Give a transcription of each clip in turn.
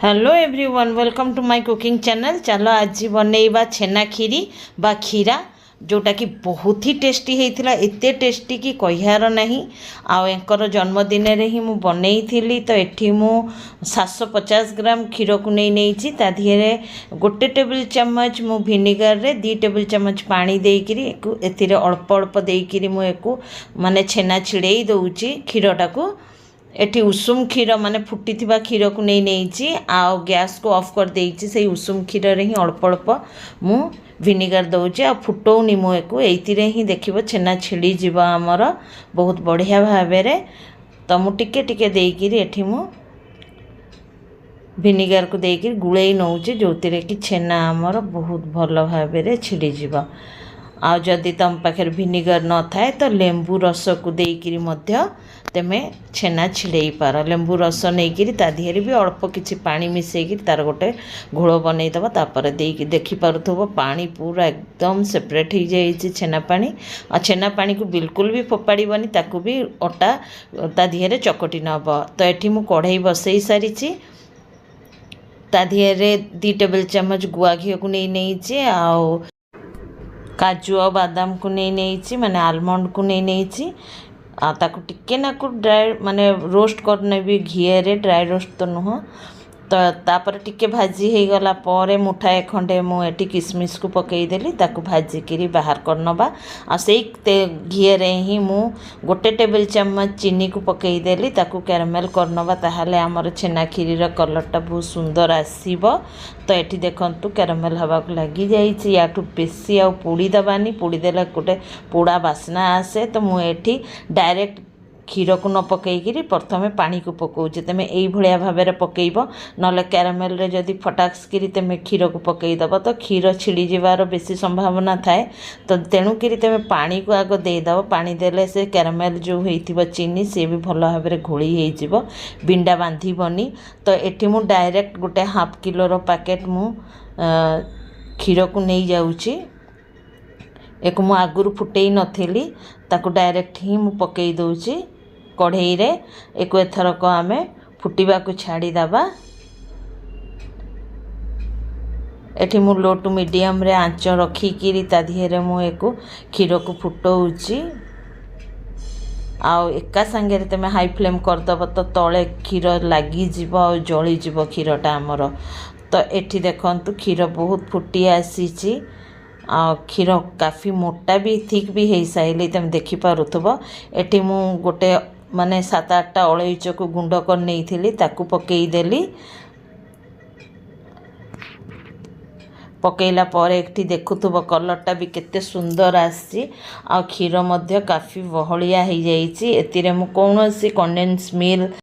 Hello everyone, welcome to my cooking channel. चलो आज बनैबा छेना खीरी बा खीरा, जोटा कि बहुत ही टेस्टी होता। एते टेस्टी कि कहार नहीं। आर जन्मदिन रे ही मु बनई थी। तो ये मु 750 ग्राम क्षीर को नहीं ताधीरे गोटे टेबल चामच मु भिनेगार रे 2 टेबल चामच पानी देकरी एथिरे अल्प अल्प देकरी मु एको माने छेना छिड़ई दउची क्षीरटा को। एठी उषुम क्षीर माने फुटी थिबा क्षीर को नहीं आ गैस को ऑफ कर देइची। से उषुम क्षीर रे ही अल्प अल्प मु विनेगार दउची आ फुटौनी मु एको एइतिरे ही देखिबो छेना छिड़ी जीवा हमर बहुत बढ़िया भाबे रे। तो मु टिके टिके देइकिरी एठी मु विनेगार को देइकिरी गुळेई नउची, जोतिरे कि छेना हमर बहुत भल भाबे रे छिड़ी जीवा। आ जदि तुम पाखे विनेगार न थाए तो लेंबू रस को देइकिरी मध्य तेमे छेना छिड़ई पार। लेंबू रस नहीं ताधीरे भी अल्प किछि पानी मिसेकी तार गोटे घोल बनईदब। तापर देकी देखि पारुथबो पानी पूरा एकदम सेपरेट हो जाइछि छेना पानी। आ छेना पानी को बिल्कुल भी फोपाड़ीबनी, ताकू भी अटा ताधीरे चकटी नब। तो एठी मु कढ़ई बसई सारिछि। ताधीरे 2 टेबल चामच गुआ घी को नहीं आओ काजू और बादाम को नहीं माने आलमंड को नहीं ताकू टिके नाकू ड्राई माने रोस्ट करने भी घी रे, ड्राई रोस्ट तो नुह। तो तापर टिके भाजी हो गला पर मुठाए खंडे मु एटी किसमिस को पकईदेली, ताकू भाजिकी बाहर करनबा। आ से घी रे ही मु गोटे टेबल चामच चीनी को पकईदेली, ताकू कैरामेल करनबा। ताहले हमर छेना खीरीर कलरटा बहुत सुंदर आसीबो। तो ये देखंतु कैरामेल हवा को लगी जाइछि। याठू बेसी आ पोड़ी दबानी, पोड़ी देला गोटे पोड़ा बास्ना आसे। तो मु एठी डायरेक्ट क्षीर को न पकईकरी प्रथमे पानी को पकाउछि। तमे एई भलिया भाबे रे पकईबो, नले कैरामेल रे जदि फटाक्सकरी तमे क्षीर को पकईदब तो क्षीर छिड़ी जीवार बेसी संभावना थाए। तो तेणुकरी तमे पानी को आग देदब। पानी देले से कैरामेल जो होइथिबो चीनी से भी भल भाबे रे घोली होई जिवो, बिंडा बांधीबनी। तो एठी मु डायरेक्ट गोटे हाफ किलो रो पैकेट मु क्षीर को नहीं जाउछि। एक मु आगुरु फुटेई नथिली, ताकू डायरेक्ट ही मु पकई दउछि कढ़ई रे। एक एथरक आमे फुटिबा को छाड़ी दबा। एठी मु लो टू मीडियम रे आंच रखिकी ताधीरे मु एको क्षीर को फुटौछि। आउ एका संगे तमे हाई फ्लेम करदब तो तले क्षीर लगी जीव आ जली जीव क्षीरटा हमर। तो एठी देखंतु क्षीर बहुत फुटी आसीछि। आ क्षीर काफ़ी मोटा भी थिक भी हो सारे तुम देखिपे। एटी मु गोटे माने 7-8टा अलैच को गुंड कर नहीं थी, ताकू पकईदेली। पकईला पर एक देखुब कलरटा भी केते सुंदर आसी। आ क्षीर मध्य काफ़ी बहलिया हो जाइछि। एतिरे मु कौनसी कंडेंस मिल्क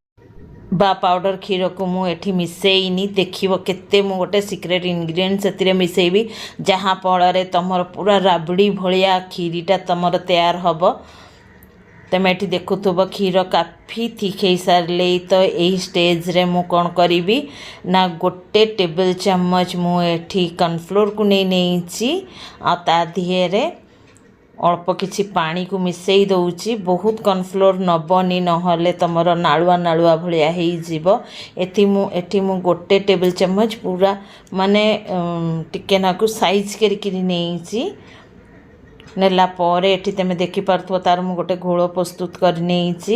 बा पाउडर क्षीर को मु एठी मिसेइनी। देखिबो केते मु गोटे सीक्रेट इंग्रेडिएंट्स एतिरे मिसेइबी, जहाँ फल तुमर पूरा राबड़ी भलिया खीरीटा तुमर तैयार हबो। तमे एठी देखुथुब क्षीर काफ़ी थिक हो सारे। तो यही स्टेज रे मु कौन करी ना गोटे टेबल चामच मु एठी कॉर्नफ्लोर को नहीं आ ताधीरे अल्प किछि पानी को मिसई दउछि। बहुत कॉर्नफ्लोर नबनी, नहले तमर नालुआ नालुआ भलिया हेई जीवो। एठी मु गोटे टेबल चामच पूरा माने टिके नाकू साइज करिकिरी नेइछि। नेला परे एठी तमे देखि पारथो तार मु गोटे घोल प्रस्तुत कर नेइछि।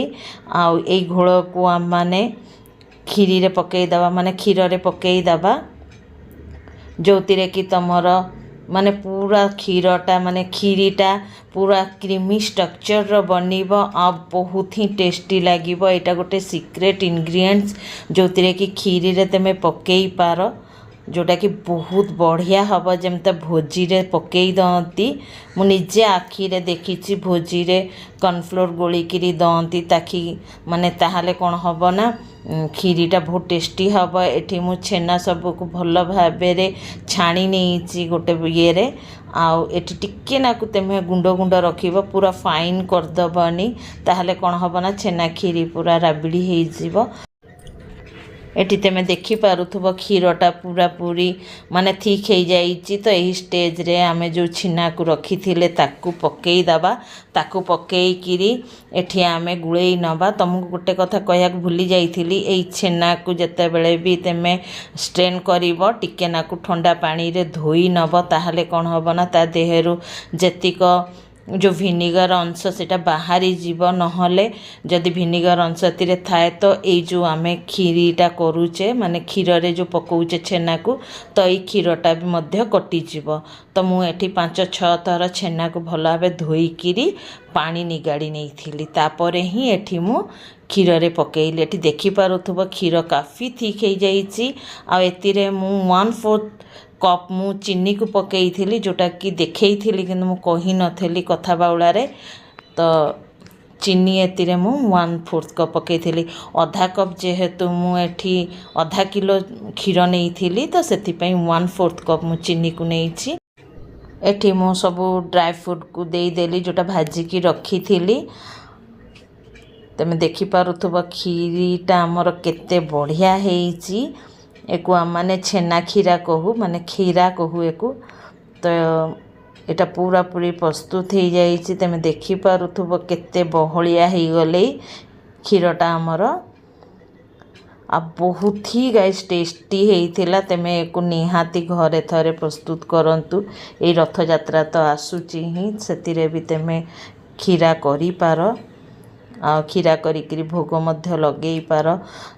आ एई घोल को हम माने खीरी रे पकई दबा, माने क्षीर रे पकई दबा, जोतिरे कि तमर माने पूरा क्षीरटा माने खीरीटा पूरा क्रीमी स्ट्रक्चर रो बनिबो। आ बहुत ही टेस्टी लागिबो। एटा गोटे सीक्रेट इंग्रेडिएंट्स जोतिरे कि खीरी रे तमे पकई पार, जोटा कि बहुत बढ़िया हम। जमता भोजी रे पकई दंती, मु निजे आखि रे देखिछि भोजी रे कॉर्नफ्लोर गोलिकी दंती, ताकि माने ताहाले कौन हम ना खीरीटा बहुत टेस्टी हम। एठी मु छेना सब को भल भाबे रे छाणी नहीं गोटे ये रे। आउ एठी टिके नाकू तमे गुंड गुंड रखिबो, पूरा फाइन करदबनी, ताहाले कौन हम ना छेना खीरी पूरा राबिड़ी हो जिवो। एटी तुम देखिपुव क्षीरटा पूरा पूरी माने ठीक हो जाइए। तो यही स्टेज रे आमे जो छेना को रखी थिले ताकू पकई दबा ताकू पकईकिरी एठी आमे गुड़े नबा। तुमको गोटे कथा कहया भूली जाइथिली एई छेना को जते बेले भी तुमे स्ट्रेन करिवो टिके नाकू ठंडा पानी रे धोई नब ताहले कोन हबो ना ता देहरु जेतिक जो भिनेगार अंश सेटा बाहरी जीव नहले जदि भिनेगार अंश एतिरे थाए तो ये जो आमे खीरीटा करूचे माने क्षीर रे जो पकाउचे छेना को तो ये क्षीरटा भी मध्य कटिजीव। तो मु एठी 5-6 थर छेना को भल भावे धोईकिरी पानी निगाड़ी नहीं तापरे ही एठी मु क्षीर रे पकेइली। एठी देखि पारुथबो क्षीर काफी थिक हो जाइछि। आ एतिरे मु 1/4 कप मु चीनी को पकई थी जोटा कि देखई थी कि मु कही नथली कथा बाउलारे। तो चीनी एतिरे मु 1/4 कप पकई थी। आधा कप जेहेतु मु एठी आधा किलो क्षीर नहीं थी तो सेति पई 1/4 कप मु चीनी को नहीं। एठी मु सब ड्राई फ्रूट को दे देली जोटा भाजी की रखी थी। तुम देखि पारुथबो खीरीटा हमर केते बढ़िया हेइची। एको माने छेना खीरा कहू माने खीरा कहू एको। तो एटा पूरा पूरी प्रस्तुत हो जाइए। तुम देखि पारुथबो केते बहलिया हो गले क्षीरटा हमर आ बहुत ही गाइस टेस्टी होइथिला। तुमे एको निहाती घरे थरे प्रस्तुत करंतु। ए रथ यात्रा तो आसुची ही सेतिरे भी तुमे खीरा करि पारो आ खीरा करी भोग मध्य लगे पार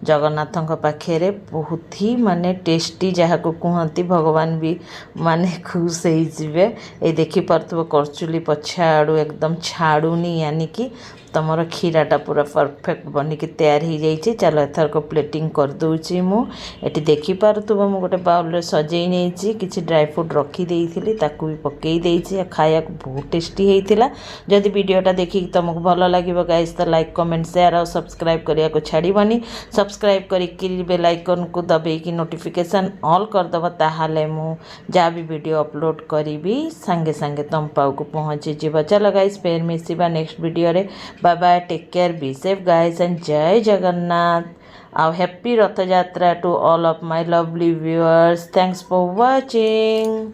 जगन्नाथ पाखे। बहुत ही माने टेस्टी जहाँ को कहती भगवान भी माने खुश हो देखि पार्थ्व करचुली पछा आड़ू एकदम छाड़ूनी यानी कि तुमर खीराटा पूरा परफेक्ट बनिकी तैयार हो जाइए। चलो एथर को प्लेटिंग कर दूची मु एटी देखि पार्थ्व मु गोटे बाउल सजई नहीं किसी ड्राई फ्रूट रखी देइथिली ताकू भी पकई देइछि। खाया बहुत टेस्टी होइथिला। जदि वीडियोटा देखि तुमको भल लागिबो गाइस तो लाइक कमेंट शेयर और सब्सक्राइब करिया को छाड़ीबनी। सब्सक्राइब करिक बेल आइकन को दबेकी नोटिफिकेशन ऑल करदब ताहाले मु जहाँ भी वीडियो अपलोड करी संगे संगे तुम पाऊ पहुँची जीव। चलो गाइस फेर मिसिबा नेक्स्ट वीडियो रे। Bye bye take care be safe guys and जय Jagannath. Happy Rath Yatra to all of my lovely viewers. Thanks for watching.